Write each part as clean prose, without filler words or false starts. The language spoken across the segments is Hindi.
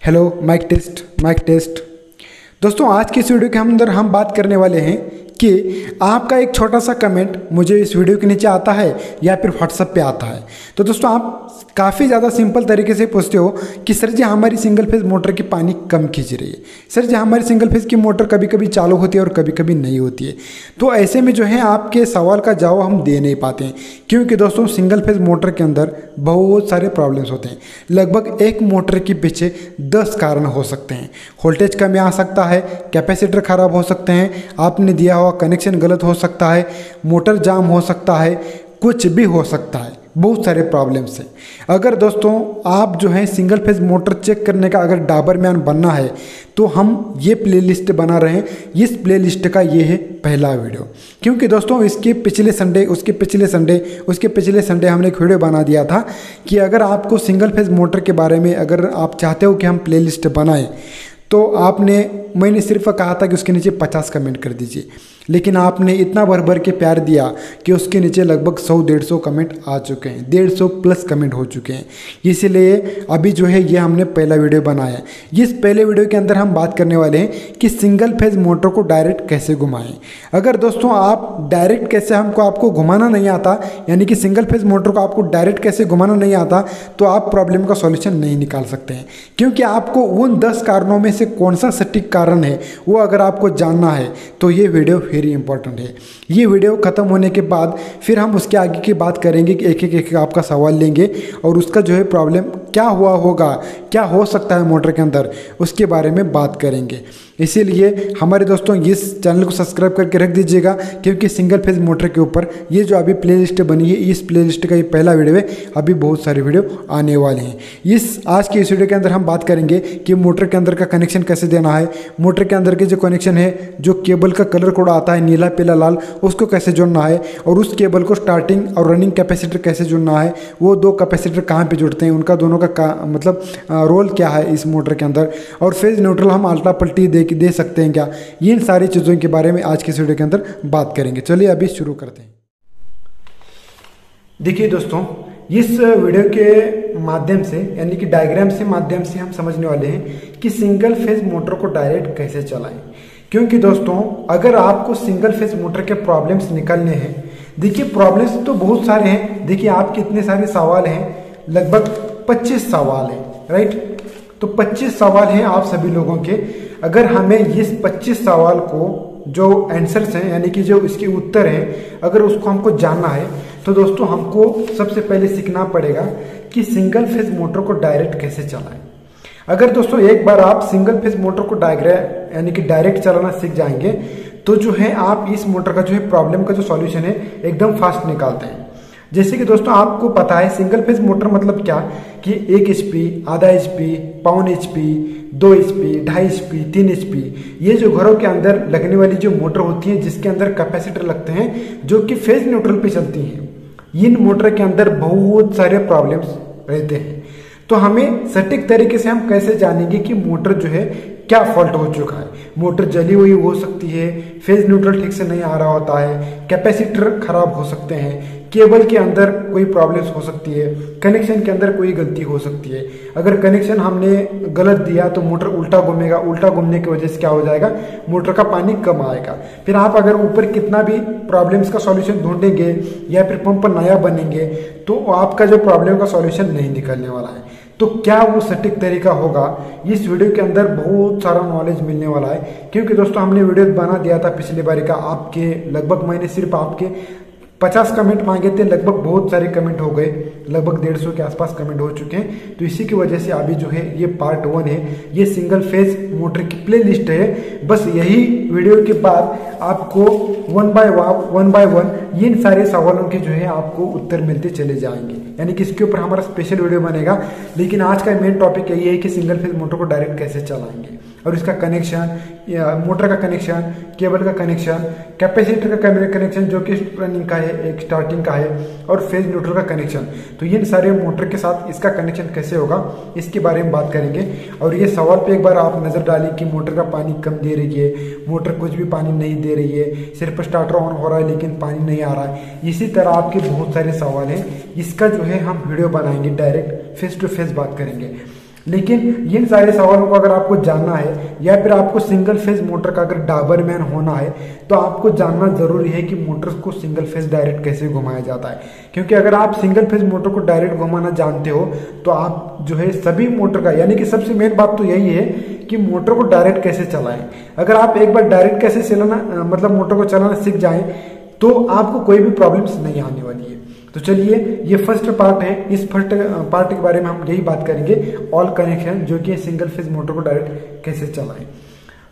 Hello mic test. दोस्तों आज की इस वीडियो के अंदर हम बात करने वाले हैं कि आपका एक छोटा सा कमेंट मुझे इस वीडियो के नीचे आता है या फिर व्हाट्सएप पे आता है। तो दोस्तों आप काफ़ी ज़्यादा सिंपल तरीके से पूछते हो कि सर जी हमारी सिंगल फेज मोटर की पानी कम खींच रही है, सर जी हमारी सिंगल फेज की मोटर कभी कभी चालू होती है और कभी कभी नहीं होती है। तो ऐसे में जो है आपके सवाल का जवाब हम दे नहीं पाते हैं, क्योंकि दोस्तों सिंगल फेज मोटर के अंदर बहुत सारे प्रॉब्लम्स होते हैं। लगभग एक मोटर के पीछे 10 कारण हो सकते हैं। वोल्टेज कम आ सकता है, कैपेसिटर खराब हो सकते हैं, आपने दिया हुआ कनेक्शन गलत हो सकता है, मोटर जाम हो सकता है, कुछ भी हो सकता है, बहुत सारे प्रॉब्लम्स हैं। अगर दोस्तों आप जो है सिंगल फेज मोटर चेक करने का अगर डाबरमैन बनना है तो हम ये प्लेलिस्ट बना रहे हैं। इस प्लेलिस्ट का ये है पहला वीडियो, क्योंकि दोस्तों इसके पिछले संडे उसके पिछले संडे हमने एक वीडियो बना दिया था कि अगर आपको सिंगल फेज मोटर के बारे में अगर आप चाहते हो कि हम प्लेलिस्ट बनाएं तो मैंने सिर्फ कहा था कि उसके नीचे 50 कमेंट कर दीजिए, लेकिन आपने इतना भर भर के प्यार दिया कि उसके नीचे लगभग 100-150 कमेंट आ चुके हैं, 150 प्लस कमेंट हो चुके हैं। इसीलिए अभी जो है ये हमने पहला वीडियो बनाया है। इस पहले वीडियो के अंदर हम बात करने वाले हैं कि सिंगल फेज मोटर को डायरेक्ट कैसे घुमाएं। अगर दोस्तों आप डायरेक्ट कैसे आपको घुमाना नहीं आता, यानी कि सिंगल फेज मोटर को आपको डायरेक्ट कैसे घुमाना नहीं आता, तो आप प्रॉब्लम का सॉल्यूशन नहीं निकाल सकते हैं। क्योंकि आपको उन 10 कारणों में से कौन सा सटीक कारण है वो अगर आपको जानना है तो ये वीडियो वेरी इंपॉर्टेंट है। ये वीडियो खत्म होने के बाद फिर हम उसके आगे की बात करेंगे कि एक एक आपका सवाल लेंगे और उसका जो है प्रॉब्लम क्या हुआ होगा, क्या हो सकता है मोटर के अंदर, उसके बारे में बात करेंगे। इसीलिए हमारे दोस्तों इस चैनल को सब्सक्राइब करके रख दीजिएगा, क्योंकि सिंगल फेज मोटर के ऊपर ये जो अभी प्लेलिस्ट बनी है, इस प्लेलिस्ट का ये पहला वीडियो है। अभी बहुत सारे वीडियो आने वाले हैं। आज की इस वीडियो के अंदर हम बात करेंगे कि मोटर के अंदर का कनेक्शन कैसे देना है, मोटर के अंदर के जो कनेक्शन है, जो केबल का कलर कोड आता है नीला पीला लाल, उसको कैसे जोड़ना है, और उस केबल को स्टार्टिंग और रनिंग कैपेसिटर कैसे जोड़ना है, वो 2 कैपेसिटर कहाँ पे जुड़ते हैं, उनका दोनों का मतलब रोल क्या है इस मोटर के अंदर, और फेज न्यूट्रल हम अल्टा पल्टी दे सकते हैं क्या, इन सारी चीज़ों के बारे में आज के वीडियो के अंदर बात करेंगे। चलिए अभी शुरू करते हैं। देखिए दोस्तों, इस वीडियो के माध्यम से यानी कि डायग्राम से माध्यम से हम समझने वाले हैं कि सिंगल फेज मोटर को डायरेक्ट कैसे चलाएं। क्योंकि दोस्तों अगर आपको सिंगल फेज मोटर के प्रॉब्लम्स निकालने हैं, देखिए प्रॉब्लम्स तो बहुत सारे हैं। देखिए आपके इतने सारे सवाल हैं, लगभग 25 सवाल हैं, राइट। तो 25 सवाल हैं आप सभी लोगों के। अगर हमें इस 25 सवाल को जो आंसर्स हैं यानी कि जो इसके उत्तर हैं, अगर उसको हमको जानना है तो दोस्तों हमको सबसे पहले सीखना पड़ेगा कि सिंगल फेज मोटर को डायरेक्ट कैसे चलाएं। अगर दोस्तों एक बार आप सिंगल फेज मोटर को यानी कि डायरेक्ट चलाना सीख जाएंगे तो जो है आप इस मोटर का जो है प्रॉब्लम का जो सॉल्यूशन है एकदम फास्ट निकालते हैं। जैसे कि दोस्तों आपको पता है सिंगल फेज मोटर मतलब क्या, कि 1 HP, आधा HP, पौन HP, 2 HP, 2.5 HP, 3 HP, ये जो घरों के अंदर लगने वाली जो मोटर होती है जिसके अंदर कैपेसिटर लगते हैं जो कि फेज न्यूट्रल पे चलती हैं, इन मोटर के अंदर बहुत सारे प्रॉब्लम्स रहते हैं। तो हमें सटीक तरीके से हम कैसे जानेंगे कि मोटर जो है क्या फॉल्ट हो चुका है। मोटर जली हुई हो सकती है, फेज न्यूट्रल ठीक से नहीं आ रहा होता है, कैपेसिटर खराब हो सकते हैं, केबल के अंदर कोई प्रॉब्लम्स हो सकती है, कनेक्शन के अंदर कोई गलती हो सकती है। अगर कनेक्शन हमने गलत दिया तो मोटर उल्टा घूमेगा, उल्टा घूमने की वजह से क्या हो जाएगा, मोटर का पानी कम आएगा। फिर आप अगर ऊपर कितना भी प्रॉब्लम्स का सॉल्यूशन ढूंढेंगे या फिर पंप नया बनेंगे तो आपका जो प्रॉब्लम का सॉल्यूशन नहीं निकलने वाला है। तो क्या वो सटीक तरीका होगा, इस वीडियो के अंदर बहुत सारा नॉलेज मिलने वाला है। क्योंकि दोस्तों हमने वीडियो बना दिया था पिछले बार का, आपके लगभग मैंने सिर्फ आपके 50 कमेंट मांगे थे, लगभग बहुत सारे कमेंट हो गए, लगभग 150 के आसपास कमेंट हो चुके हैं। तो इसी की वजह से अभी जो है ये पार्ट 1 है, ये सिंगल फेज मोटर की प्लेलिस्ट है। बस यही वीडियो के बाद आपको वन बाय वन इन सारे सवालों के जो है आपको उत्तर मिलते चले जाएंगे, यानी कि इसके ऊपर हमारा स्पेशल वीडियो बनेगा। लेकिन आज का मेन टॉपिक यही है कि सिंगल फेज मोटर को डायरेक्ट कैसे चलाएंगे, और इसका कनेक्शन, मोटर का कनेक्शन, केबल का कनेक्शन, कैपेसिटर का कनेक्शन जो कि रनिंग का है, एक स्टार्टिंग का है, और फेज न्यूट्रल का कनेक्शन। तो इन सारे मोटर के साथ इसका कनेक्शन कैसे होगा इसके बारे में बात करेंगे। और ये सवाल पे एक बार आप नजर डालिए कि मोटर का पानी कम दे रही है, मोटर कुछ भी पानी नहीं दे रही है, सिर्फ स्टार्टर ऑन हो रहा है लेकिन पानी नहीं आ रहा है। इसी तरह आपके बहुत सारे सवाल हैं, इसका जो है हम वीडियो बनाएंगे, डायरेक्ट फेस टू फेस बात करेंगे। लेकिन इन सारे सवालों को अगर आपको जानना है या फिर आपको सिंगल फेज मोटर का अगर डाबरमैन होना है तो आपको जानना जरूरी है कि मोटर को सिंगल फेज डायरेक्ट कैसे घुमाया जाता है। क्योंकि अगर आप सिंगल फेज मोटर को डायरेक्ट घुमाना जानते हो तो आप जो है सभी मोटर का, यानी कि सबसे मेन बात तो यही है कि मोटर को डायरेक्ट कैसे चलाएं। अगर आप एक बार डायरेक्ट कैसे चलाना मतलब मोटर को चलाना सीख जाएं तो आपको कोई भी प्रॉब्लम्स नहीं आने वाली है। तो चलिए ये फर्स्ट पार्ट है, इस फर्स्ट पार्ट के बारे में हम यही बात करेंगे, ऑल कनेक्शन, जो कि सिंगल फेज मोटर को डायरेक्ट कैसे चलाएं।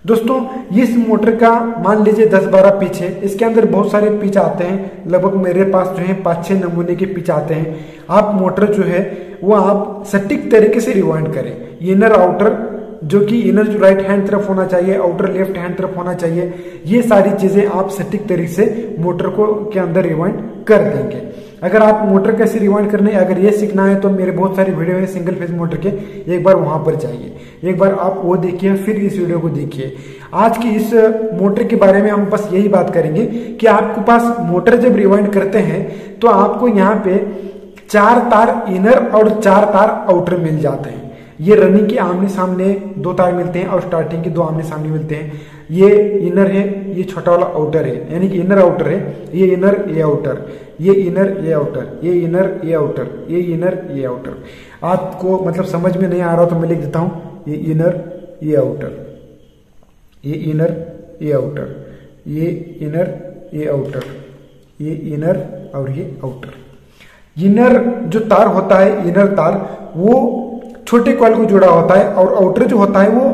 दोस्तों इस मोटर का मान लीजिए 10-12 पिच है, इसके अंदर बहुत सारे पिच आते हैं, लगभग मेरे पास जो है 5-6 नमूने के पिच आते हैं। आप मोटर जो है वो आप सटीक तरीके से रिवाइंड करें, इनर आउटर जो कि इनर जो राइट हैंड तरफ होना चाहिए, आउटर लेफ्ट हैंड तरफ होना चाहिए, ये सारी चीजें आप सटीक तरीके से मोटर को के अंदर रिवाइंड कर देंगे। अगर आप मोटर कैसे रिवाइंड करने अगर ये सीखना है तो मेरे बहुत सारे वीडियो है सिंगल फेज मोटर के, एक बार वहां पर जाइए, एक बार आप वो देखिए फिर इस वीडियो को देखिए। आज की इस मोटर के बारे में हम बस यही बात करेंगे कि आपके पास मोटर जब रिवाइंड करते हैं तो आपको यहाँ पे 4 तार इनर और 4 तार आउटर मिल जाते हैं। ये रनिंग के आमने सामने 2 तार मिलते हैं और स्टार्टिंग के 2 आमने सामने मिलते हैं। ये इनर है, ये छोटा वाला आउटर है, यानी कि इनर आउटर है, ये इनर ये आउटर, ये इनर ये आउटर, ये इनर ये आउटर, ये इनर ये आउटर। आपको मतलब समझ में नहीं आ रहा तो मैं लिख देता हूं, ये इनर ये आउटर, ये इनर ये आउटर, ये इनर ये आउटर, ये इनर और ये आउटर। इनर जो तार होता है, इनर तार वो छोटे कॉइल को जुड़ा होता है और आउटर जो होता है वो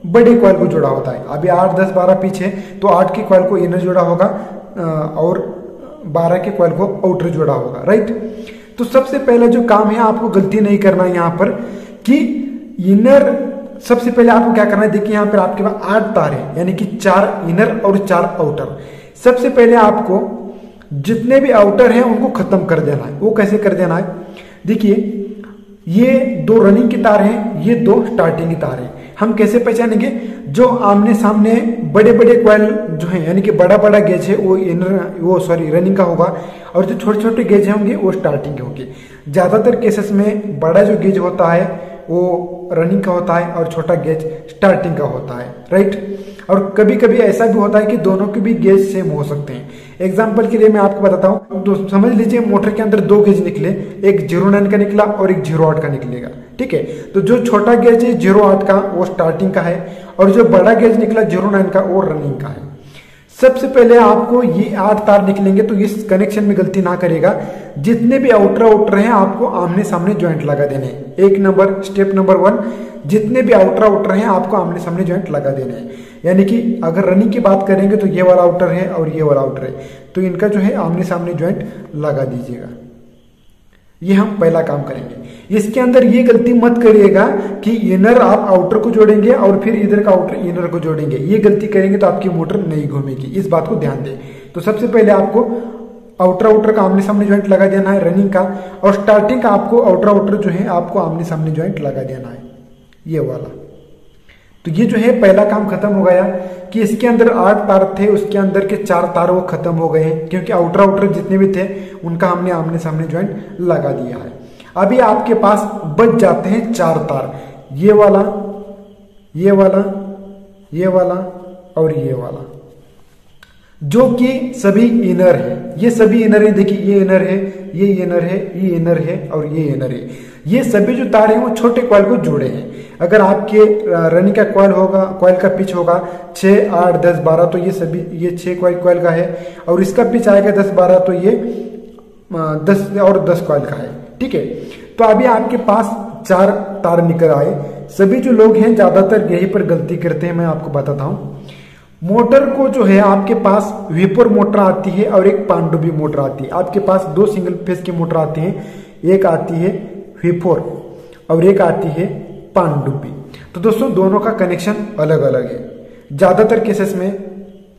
बड़े कॉइल को जुड़ा होता है। अभी 8, 10, 12 पिच है तो 8 के कॉइल को इनर जुड़ा होगा और 12 के कॉइल को आउटर जुड़ा होगा, राइट। तो सबसे पहले जो काम है आपको गलती नहीं करना है यहाँ पर कि इनर, सबसे पहले आपको क्या करना है, देखिए यहाँ पर आपके पास 8 तार है, यानी कि 4 इनर और 4 आउटर। सबसे पहले आपको जितने भी आउटर हैं उनको खत्म कर देना है। वो कैसे कर देना है, देखिए ये 2 रनिंग की तार हैं, ये 2 स्टार्टिंग की तार हैं। हम कैसे पहचानेंगे, जो आमने सामने बड़े बड़े कॉइल जो है यानी कि बड़ा बड़ा गेज है वो रनिंग का होगा और जो छोटे छोटे गेज होंगे वो स्टार्टिंग के होंगे। ज्यादातर केसेस में बड़ा जो गेज होता है वो रनिंग का होता है और छोटा गेज स्टार्टिंग का होता है, राइट। और कभी कभी ऐसा भी होता है कि दोनों के भी गेज सेम हो सकते हैं। एग्जाम्पल के लिए मैं आपको बताता हूँ, तो समझ लीजिए मोटर के अंदर 2 गेज निकले, एक 09 का निकला और एक 08 का निकलेगा, ठीक है। तो जो छोटा गेज है 08 का वो स्टार्टिंग का है और जो बड़ा गेज निकला 09 का वो रनिंग का है। सबसे पहले आपको ये 8 तार निकलेंगे तो इस कनेक्शन में गलती ना करेगा, जितने भी आउटर हैं आपको आमने सामने ज्वाइंट लगा देने हैं। एक नंबर, स्टेप नंबर 1, जितने भी आउटर हैं आपको आमने सामने ज्वाइंट लगा देने हैं। यानी कि अगर रनिंग की बात करेंगे तो ये वाला आउटर है और ये वाला आउटर है, तो इनका जो है आमने सामने ज्वाइंट लगा दीजिएगा। ये हम पहला काम करेंगे। इसके अंदर ये गलती मत करिएगा कि इनर आप आउटर को जोड़ेंगे और फिर इधर का आउटर इनर को जोड़ेंगे। ये गलती करेंगे तो आपकी मोटर नहीं घूमेगी, इस बात को ध्यान दें। तो सबसे पहले आपको आउटर का आमने सामने ज्वाइंट लगा देना है रनिंग का, और स्टार्टिंग का आपको आउटर जो है आपको आमने सामने ज्वाइंट लगा देना है, ये वाला। तो ये जो है पहला काम खत्म हो गया कि इसके अंदर 8 तार थे, उसके अंदर के 4 तार वो खत्म हो गए हैं, क्योंकि आउटर जितने भी थे उनका हमने आमने सामने ज्वाइंट लगा दिया है। अभी आपके पास बच जाते हैं 4 तार, ये वाला, ये वाला, ये वाला और ये वाला, जो कि सभी इनर है। ये सभी इनर है, देखिए ये इनर है, ये इनर है, ये इनर है और ये इनर है। ये सभी जो तार हैं वो छोटे कॉइल को जुड़े हैं। अगर आपके रनिंग का कॉइल होगा, कॉइल का पिच होगा 6, 8, 10, 12, तो ये सभी ये 6 कॉइल का है, और इसका पिच आएगा 10, 12, तो ये 10 और 10 कॉइल का है, ठीक है। तो अभी आपके पास 4 तार निकल आए। सभी जो लोग हैं ज्यादातर यही पर गलती करते हैं, मैं आपको बताता हूं। मोटर को जो है आपके पास वेपर मोटर आती है और एक पानडुब्बी मोटर आती है। आपके पास 2 सिंगल फेज की मोटर आती हैं, एक आती है वेपर और एक आती है पानडुब्बी। तो दोस्तों दोनों का कनेक्शन अलग अलग है। ज्यादातर केसेस में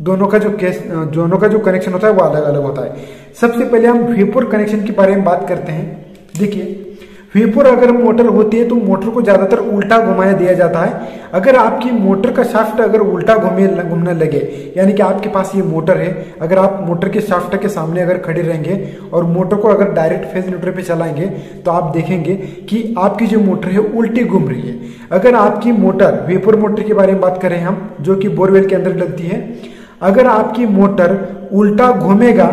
दोनों का जो कनेक्शन होता है वो अलग अलग होता है। सबसे पहले हम वेपर कनेक्शन के बारे में बात करते हैं। देखिए V4 अगर मोटर होती है तो मोटर को ज्यादातर उल्टा घुमाया दिया जाता है। अगर आपकी मोटर का शाफ्ट अगर उल्टा घूमने लगे, यानी कि आपके पास ये मोटर है, अगर आप मोटर के शाफ्ट के सामने अगर खड़े रहेंगे और मोटर को अगर डायरेक्ट फेज न्यूट्रल पे चलाएंगे तो आप देखेंगे कि आपकी जो मोटर है उल्टी घूम रही है। अगर आपकी मोटर, V4 मोटर के बारे में बात करें हम, जो कि बोरवेल के अंदर डलती है, अगर आपकी मोटर उल्टा घूमेगा,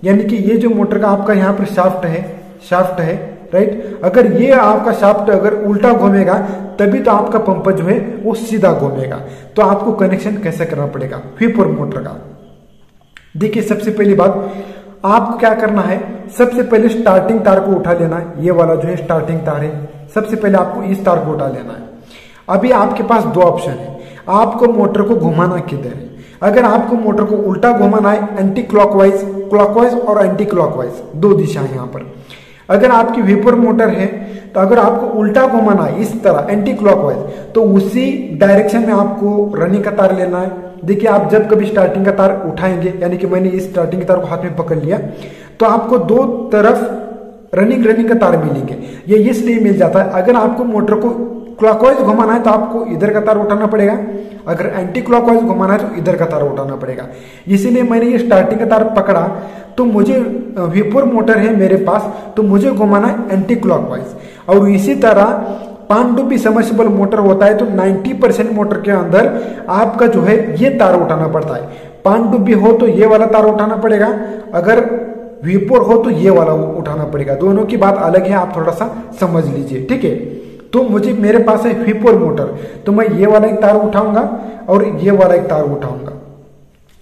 यानी कि ये जो मोटर का आपका यहाँ पर शाफ्ट है राइट, अगर ये आपका शाफ्ट अगर उल्टा घूमेगा तभी तो आपका पंप जो है वो सीधा घूमेगा। तो आपको कनेक्शन कैसे करना पड़ेगा V4 मोटर का? देखिए, सबसे पहली बात आपको क्या करना है, सबसे पहले स्टार्टिंग तार को उठा लेना है। ये वाला जो है स्टार्टिंग तार है, सबसे पहले आपको इस तार को उठा लेना है। अभी आपके पास दो ऑप्शन है, आपको मोटर को घुमाना किधर है। अगर आपको मोटर को उल्टा घुमाना है, एंटी क्लॉकवाइज, क्लॉकवाइज और एंटी क्लॉकवाइज, दो दिशा है यहाँ पर। अगर आपकी V4 मोटर है तो अगर आपको उल्टा घुमाना है इस तरह एंटी क्लॉकवाइज, तो उसी डायरेक्शन में आपको रनिंग का तार लेना है। देखिए, आप जब कभी स्टार्टिंग का तार उठाएंगे, यानी कि मैंने इस स्टार्टिंग के तार को हाथ में पकड़ लिया, तो आपको दो तरफ रनिंग का तार मिलेंगे। ये इसलिए मिल जाता है, अगर आपको मोटर को क्लॉकवाइज घुमाना है तो आपको इधर का तार उठाना पड़ेगा, अगर एंटी क्लॉकवाइज घुमाना है तो इधर का तार उठाना पड़ेगा। इसीलिए मैंने ये स्टार्टिंग का तार पकड़ा, तो मुझे V4 मोटर है मेरे पास, तो मुझे घुमाना है एंटी क्लॉकवाइज। और इसी तरह पानडुब्बी सबमर्सिबल मोटर होता है तो 90% मोटर के अंदर आपका जो है ये तार उठाना पड़ता है। पानडुब्बी हो तो ये वाला तार उठाना पड़ेगा, अगर V4 हो तो ये वाला उठाना पड़ेगा। दोनों की बात अलग है, आप थोड़ा सा समझ लीजिए, ठीक है। तो मेरे पास है V4 मोटर, तो मैं ये वाला एक तार उठाऊंगा और ये वाला एक तार उठाऊंगा,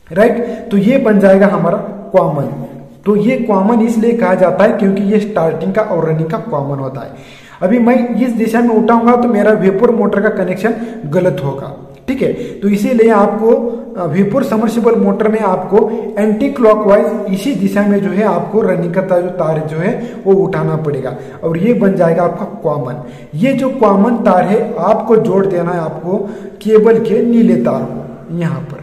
राइट। तो ये बन जाएगा हमारा कॉमन। तो ये कॉमन इसलिए कहा जाता है क्योंकि ये स्टार्टिंग का और रनिंग का कॉमन होता है। अभी मैं इस दिशा में उठाऊंगा तो मेरा V4 मोटर का कनेक्शन गलत होगा, ठीक है। तो इसीलिए आपको V4 सबमर्सिबल मोटर में आपको एंटी क्लॉकवाइज इसी दिशा में जो है आपको रनिंग का जो तार जो है वो उठाना पड़ेगा, और ये बन जाएगा आपका कॉमन। ये जो कॉमन तार है आपको जोड़ देना है आपको केबल के नीले तार को यहाँ पर,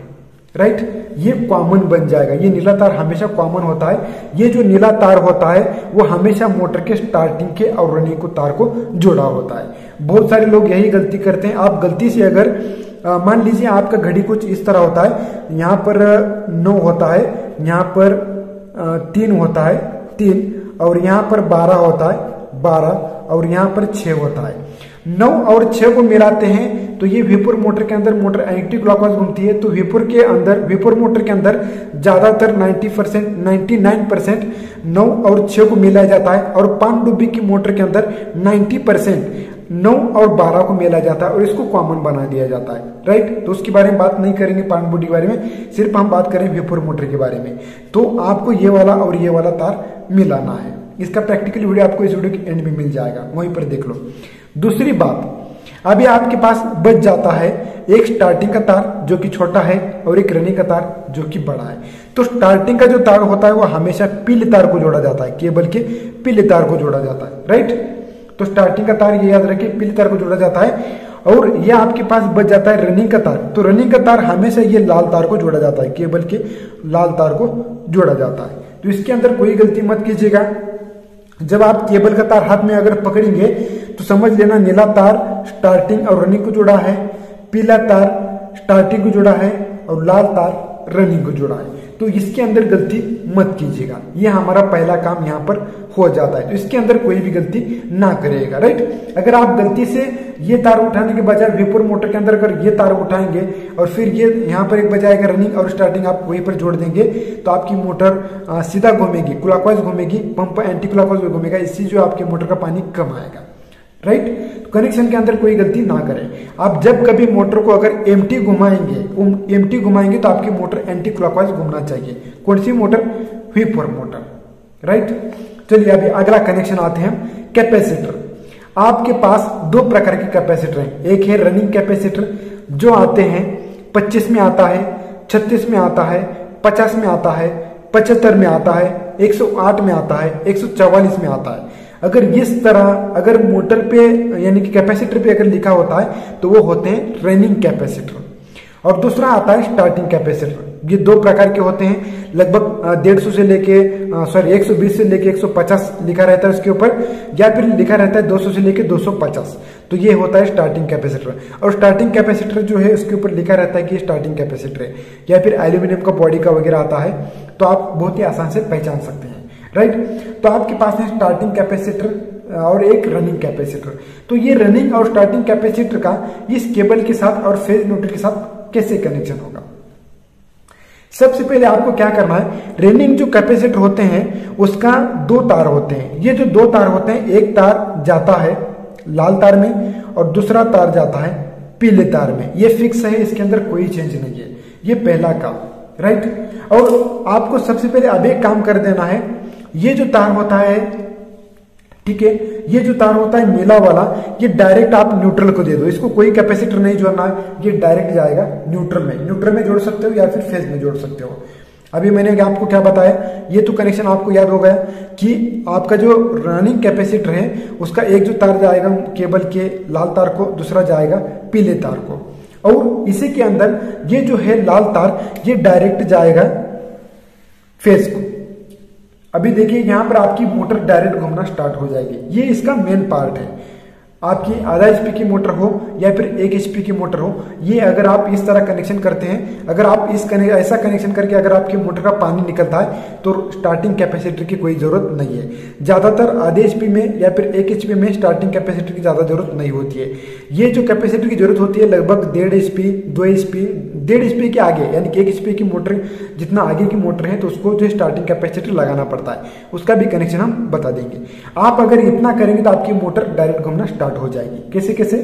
राइट। ये कॉमन बन जाएगा। ये नीला तार हमेशा कॉमन होता है। ये जो नीला तार होता है वो हमेशा मोटर के स्टार्टिंग के और रनिंग को तार को जोड़ा होता है। बहुत सारे लोग यही गलती करते हैं। आप गलती से अगर मान लीजिए आपका घड़ी कुछ इस तरह होता है, यहाँ पर 9 होता है, यहाँ पर 3 होता है 3, और यहाँ पर 12 होता है 12, और यहाँ पर 6 होता है। 9 और 6 को मिलाते हैं तो ये V4 मोटर के अंदर मोटर एंटी क्लॉकवाइज घूमती है। तो V4 मोटर के अंदर ज्यादातर 99% 9 और 6 को मिलाया जाता है, और पानडुब्बी की मोटर के अंदर 90% 9 और 12 को मिला जाता है और इसको कॉमन बना दिया जाता है, राइट। तो उसके बारे में बात नहीं करेंगे पानडुब्बी के बारे में, सिर्फ हम बात करें V4 मोटर के बारे में। तो आपको ये वाला और ये वाला तार मिलाना है। इसका प्रैक्टिकल वीडियो आपको इस वीडियो के एंड में मिल जाएगा, वहीं पर देख लो। दूसरी बात, अभी आपके पास बच जाता है एक स्टार्टिंग का तार जो कि छोटा है और एक रनिंग का तार जो कि बड़ा है। तो स्टार्टिंग का जो तार होता है वो हमेशा पीले तार को जोड़ा जाता है, केबल के पीले तार को जोड़ा जाता है, राइट। तो स्टार्टिंग का तार ये याद रखिए पीले तार को जोड़ा जाता है, और ये आपके पास बच जाता है रनिंग का तार। तो रनिंग का तार हमेशा ये लाल तार को जोड़ा जाता है, केबल के लाल तार को जोड़ा जाता है। तो इसके अंदर कोई गलती मत कीजिएगा। जब आप केबल का तार हाथ में अगर पकड़ेंगे तो समझ लेना नीला तार स्टार्टिंग और रनिंग को जोड़ा है, पीला तार स्टार्टिंग को जोड़ा है, और लाल तार रनिंग को जोड़ा है। तो इसके अंदर गलती मत कीजिएगा। ये हमारा पहला काम यहाँ पर हो जाता है। तो इसके अंदर कोई भी गलती ना करिएगा, राइट। अगर आप गलती से ये तार उठाने के बजाय V4 मोटर के अंदर अगर ये तार उठाएंगे और फिर ये यहाँ पर एक बजाय अगर रनिंग और स्टार्टिंग आप वहीं पर जोड़ देंगे तो आपकी मोटर सीधा घूमेगी, क्लॉकवाइज घूमेगी, पंप एंटी क्लॉकवाइज घूमेगा। इससे जो आपके मोटर का पानी कम आएगा, राइट। तो कनेक्शन के अंदर कोई गलती ना करें। आप जब कभी मोटर को अगर एम्प्टी घुमाएंगे तो आपकी मोटर एंटी क्लॉकवाइज घूमना चाहिए। कौन सी मोटर? V4 motor, right. चलिए अभी अगला कनेक्शन आते हैं, कैपेसिटर। आपके पास दो प्रकार के कैपेसिटर हैं। एक है रनिंग कैपेसिटर जो आते हैं 25 में आता है, 36 में आता है, 50 में आता है, 75 में आता है, 108 में आता है, 144 में आता है। अगर इस तरह अगर मोटर पे यानी कि कैपेसिटर पे अगर लिखा होता है तो वो होते हैं रनिंग कैपेसिटर। और दूसरा आता है स्टार्टिंग कैपेसिटर। ये दो प्रकार के होते हैं, लगभग 150 से लेके 120 से लेके 150 लिखा रहता है उसके ऊपर, या फिर लिखा रहता है 200 से लेके 250। तो ये होता है स्टार्टिंग कैपेसिटर। और स्टार्टिंग कैपेसिटर जो है उसके ऊपर लिखा रहता है कि स्टार्टिंग कैपेसिटर है, या फिर एल्यूमिनियम का बॉडी का वगैरह आता है, तो आप बहुत ही आसान से पहचान सकते हैं, राइट। तो आपके पास है स्टार्टिंग कैपेसिटर और एक रनिंग कैपेसिटर। तो ये रनिंग और स्टार्टिंग कैपेसिटर का इस केबल के साथ और फेज न्यूट्रल के साथ कैसे कनेक्शन होगा। सबसे पहले आपको क्या करना है, रनिंग जो कैपेसिटर होते हैं उसका दो तार होते हैं। ये जो दो तार होते हैं, एक तार जाता है लाल तार में और दूसरा तार जाता है पीले तार में। ये फिक्स है, इसके अंदर कोई चेंज नहीं है। ये पहला काम, राइट। और आपको सबसे पहले अब एक काम कर देना है, ये जो तार होता है, ठीक है, ये जो तार होता है नीला वाला, ये डायरेक्ट आप न्यूट्रल को दे दो, इसको कोई कैपेसिटर नहीं जोड़ना है, ये डायरेक्ट जाएगा न्यूट्रल में। न्यूट्रल में जोड़ सकते हो या फिर फेज में जोड़ सकते हो। अभी मैंने आपको क्या बताया, ये तो कनेक्शन आपको याद हो गया कि आपका जो रनिंग कैपेसिटर है उसका एक जो तार जाएगा केबल के लाल तार को, दूसरा जाएगा पीले तार को, और इसी के अंदर ये जो है लाल तार ये डायरेक्ट जाएगा फेज को। अभी देखिए यहां पर आपकी मोटर डायरेक्ट घूमना स्टार्ट हो जाएगी। ये इसका मेन पार्ट है। आपकी आधा एचपी की मोटर हो या फिर 1 एचपी की मोटर हो, ये अगर आप इस तरह कनेक्शन करते हैं, अगर आप ऐसा कनेक्शन करके अगर आपकी मोटर का पानी निकलता है तो स्टार्टिंग कैपेसिटर की कोई जरूरत नहीं है। ज्यादातर आधे एचपी में या फिर 1 एचपी में स्टार्टिंग कैपेसिटर की ज्यादा जरूरत नहीं होती है। ये जो कैपेसिटर की जरूरत होती है लगभग 1.5 एचपी 2 एचपी 1.5 एचपी के आगे, यानी कि 1 एचपी की मोटर जितना आगे की मोटर है तो उसको जो स्टार्टिंग कैपेसिटर लगाना पड़ता है, उसका भी कनेक्शन हम बता देंगे। आप अगर इतना करेंगे तो आपकी मोटर डायरेक्ट घूमना स्टार्ट हो जाएगी। कैसे कैसे,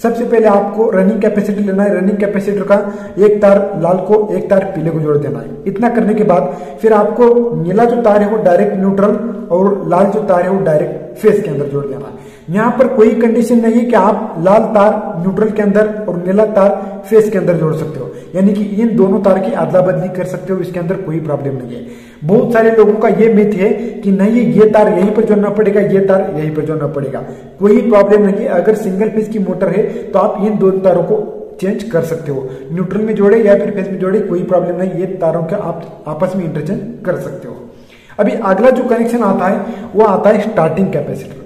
सबसे पहले आपको रनिंग कैपेसिटर लेना है। रनिंग कैपेसिटर का एक तार लाल को एक तार पीले को जोड़ देना है। इतना करने के बाद फिर आपको नीला जो तार है वो डायरेक्ट न्यूट्रल और लाल जो तार है वो डायरेक्ट फेज के अंदर जोड़ देना है। यहाँ पर कोई कंडीशन नहीं है कि आप लाल तार न्यूट्रल के अंदर और नीला तार फेज के अंदर जोड़ सकते हो, यानी कि इन दोनों तार की अदला बदली कर सकते हो, इसके अंदर कोई प्रॉब्लम नहीं है। बहुत सारे लोगों का ये मिथ है कि नहीं ये तार यहीं पर जोड़ना पड़ेगा, ये तार यहीं पर जोड़ना पड़ेगा। कोई प्रॉब्लम नहीं है। अगर सिंगल फेज की मोटर है तो आप इन दोनों तारों को चेंज कर सकते हो, न्यूट्रल में जोड़े या फिर फेज में जोड़े, कोई प्रॉब्लम नहीं। ये तारों का आप आपस में इंटरचेंज कर सकते हो। अभी अगला जो कनेक्शन आता है वो आता है स्टार्टिंग कैपेसिटर।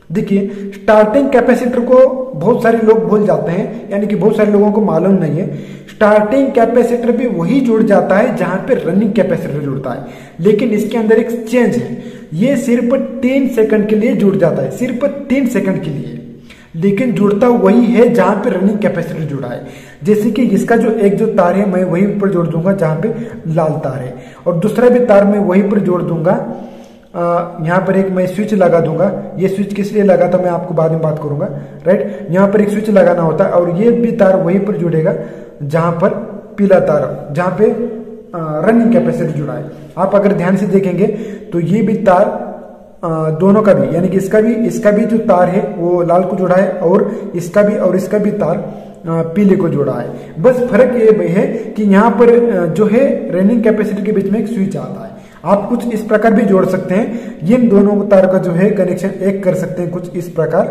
देखिए स्टार्टिंग कैपेसिटर को बहुत सारे लोग भूल जाते हैं, यानी कि बहुत सारे लोगों को मालूम नहीं है। स्टार्टिंग कैपेसिटर भी वही जुड़ जाता है जहां पे रनिंग कैपेसिटर जुड़ता है, लेकिन इसके अंदर एक चेंज है। ये सिर्फ 3 सेकंड के लिए जुड़ जाता है, सिर्फ 3 सेकंड के लिए, लेकिन जुड़ता वही है जहां पे रनिंग कैपेसिटर जुड़ा है। जैसे कि इसका जो एक जो तार है मैं वहीं पर जोड़ दूंगा जहां पे लाल तार है, और दूसरा भी तार मैं वहीं पर जोड़ दूंगा। यहाँ पर एक मैं स्विच लगा दूंगा। ये स्विच किस लिए लगा था मैं आपको बाद में बात करूंगा, राइट। यहाँ पर एक स्विच लगाना होता है और ये भी तार वहीं पर जुड़ेगा जहां पर पीला तार, जहां पे रनिंग कैपेसिटर जुड़ा है। आप अगर ध्यान से देखेंगे तो ये भी तार दोनों का भी, यानी कि इसका भी जो तार है वो लाल को जुड़ा है, और इसका भी और इसका भी तार पीले को जोड़ा है। बस फर्क ये है कि यहाँ पर जो है रनिंग कैपेसिटर के बीच में एक स्विच आता है। आप कुछ इस प्रकार भी जोड़ सकते हैं, इन दोनों तार का जो है कनेक्शन एक कर सकते हैं कुछ इस प्रकार,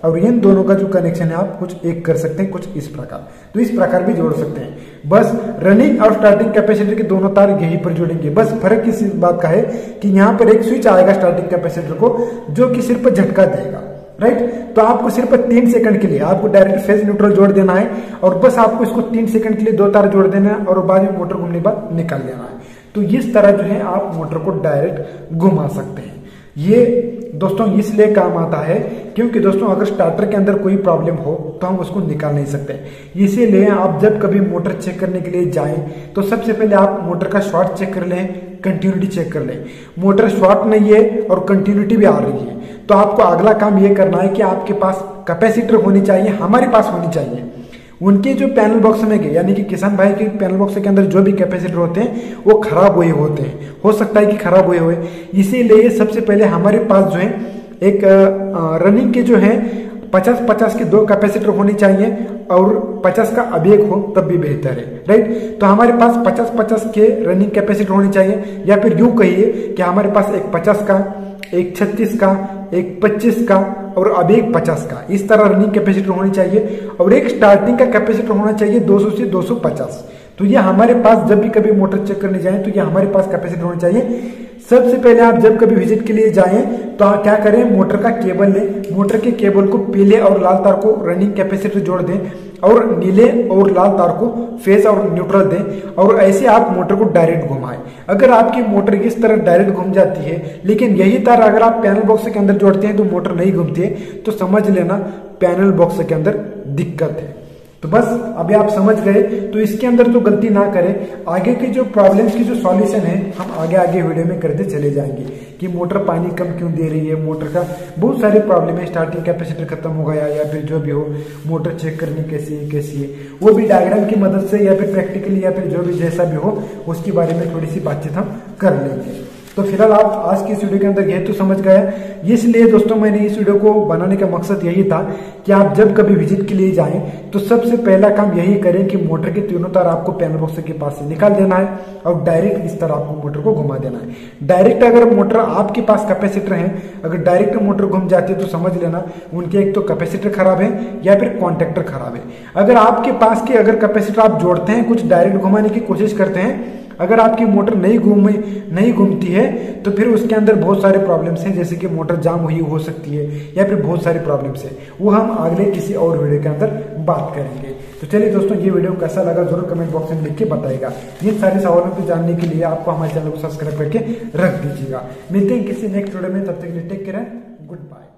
और इन दोनों का जो कनेक्शन है आप कुछ एक कर सकते हैं कुछ इस प्रकार। तो इस प्रकार भी जोड़ सकते हैं। बस रनिंग और स्टार्टिंग कैपेसिटर के दोनों तार यहीं पर जुड़ेंगे। बस फर्क इस बात का है कि यहाँ पर एक स्विच आएगा स्टार्टिंग कैपेसिटर को जो कि सिर्फ झटका देगा, राइट। तो आपको सिर्फ 3 सेकंड के लिए आपको डायरेक्ट फेज न्यूट्रल जोड़ देना है, और बस आपको इसको 3 सेकंड के लिए 2 तार जोड़ देना है, और बाद में मोटर घूमने के बाद निकाल देना है। तो इस तरह जो है आप मोटर को डायरेक्ट घुमा सकते हैं। ये दोस्तों इसलिए काम आता है क्योंकि दोस्तों अगर स्टार्टर के अंदर कोई प्रॉब्लम हो तो हम उसको निकाल नहीं सकते। इसीलिए आप जब कभी मोटर चेक करने के लिए जाएं तो सबसे पहले आप मोटर का शॉर्ट चेक कर लें, कंटिन्यूटी चेक कर लें। मोटर शॉर्ट नहीं है और कंटिन्यूटी भी आ रही है तो आपको अगला काम ये करना है कि आपके पास कैपेसिटर होनी चाहिए, हमारे पास होनी चाहिए। उनके जो पैनल बॉक्स में गए, यानी कि किसान भाई के पैनल बॉक्स के अंदर जो भी कैपेसिटर होते हैं वो खराब हुए होते हैं, हो सकता है कि खराब हुए हुए। इसीलिए सबसे पहले हमारे पास जो है एक रनिंग के जो है 50-50 के 2 कैपेसिटर होने चाहिए, और 50 का अब एक हो तब भी बेहतर है, राइट। तो हमारे पास 50-50 के रनिंग कैपेसिटर होने चाहिए, या फिर यूं कहिए कि हमारे पास एक 50 का, एक 36 का, एक 25 का और अब एक 50 का। इस तरह रनिंग कैपेसिटर होनी चाहिए और एक स्टार्टिंग का कैपेसिटर होना चाहिए 200 से 250। तो ये हमारे पास जब भी कभी मोटर चेक करने जाएं तो ये हमारे पास कैपेसिटर होना चाहिए। सबसे पहले आप जब कभी विजिट के लिए जाएं तो आप क्या करें, मोटर का केबल लें, मोटर के केबल को पीले और लाल तार को रनिंग कैपेसिटर जोड़ दें और नीले और लाल तार को फेज और न्यूट्रल दें और ऐसे आप मोटर को डायरेक्ट घुमाएं। अगर आपकी मोटर इस तरह डायरेक्ट घूम जाती है, लेकिन यही तार अगर आप पैनल बॉक्स के अंदर जोड़ते हैं तो मोटर नहीं घूमती है, तो समझ लेना पैनल बॉक्स के अंदर दिक्कत है। तो बस अभी आप समझ गए, तो इसके अंदर तो गलती ना करें। आगे की जो प्रॉब्लम्स की जो सॉल्यूशन है हम आगे वीडियो में करते चले जाएंगे कि मोटर पानी कम क्यों दे रही है, मोटर का बहुत सारे प्रॉब्लम है, स्टार्टिंग कैपेसिटर खत्म हो गया या फिर जो भी हो, मोटर चेक करनी कैसी है वो भी डायग्राम की मदद से या फिर प्रैक्टिकली या फिर जो भी जैसा भी हो उसके बारे में थोड़ी सी बातचीत हम कर लेंगे। तो फिलहाल आप आज की इस वीडियो के अंदर ये तो समझ गए। इसलिए दोस्तों मैंने इस वीडियो को बनाने का मकसद यही था कि आप जब कभी विजिट के लिए जाएं तो सबसे पहला काम यही करें कि मोटर के तीनों तार आपको पैनल बॉक्स के पास से निकाल देना है और डायरेक्ट इस तरह आपको मोटर को घुमा देना है। डायरेक्ट अगर मोटर आपके पास कैपेसिटर है, अगर डायरेक्ट मोटर घूम जाती है तो समझ लेना उनके एक तो कैपेसिटर खराब है या फिर कॉन्टेक्टर खराब है। अगर आपके पास के अगर कैपेसिटर आप जोड़ते हैं, कुछ डायरेक्ट घुमाने की कोशिश करते हैं, अगर आपकी मोटर नहीं घूमती है तो फिर उसके अंदर बहुत सारे प्रॉब्लम्स हैं, जैसे कि मोटर जाम हुई हो सकती है या फिर बहुत सारे प्रॉब्लम्स हैं, वो हम अगले किसी और वीडियो के अंदर बात करेंगे। तो चलिए दोस्तों, ये वीडियो कैसा लगा जरूर कमेंट बॉक्स में लिख के बताइएगा। इन सारे सवालों को जानने के लिए आपको हमारे चैनल को सब्सक्राइब करके रख दीजिएगा। मिलते हैं किसी नेक्स्ट वीडियो में, तब तक के लिए टेक केयर, गुड बाय।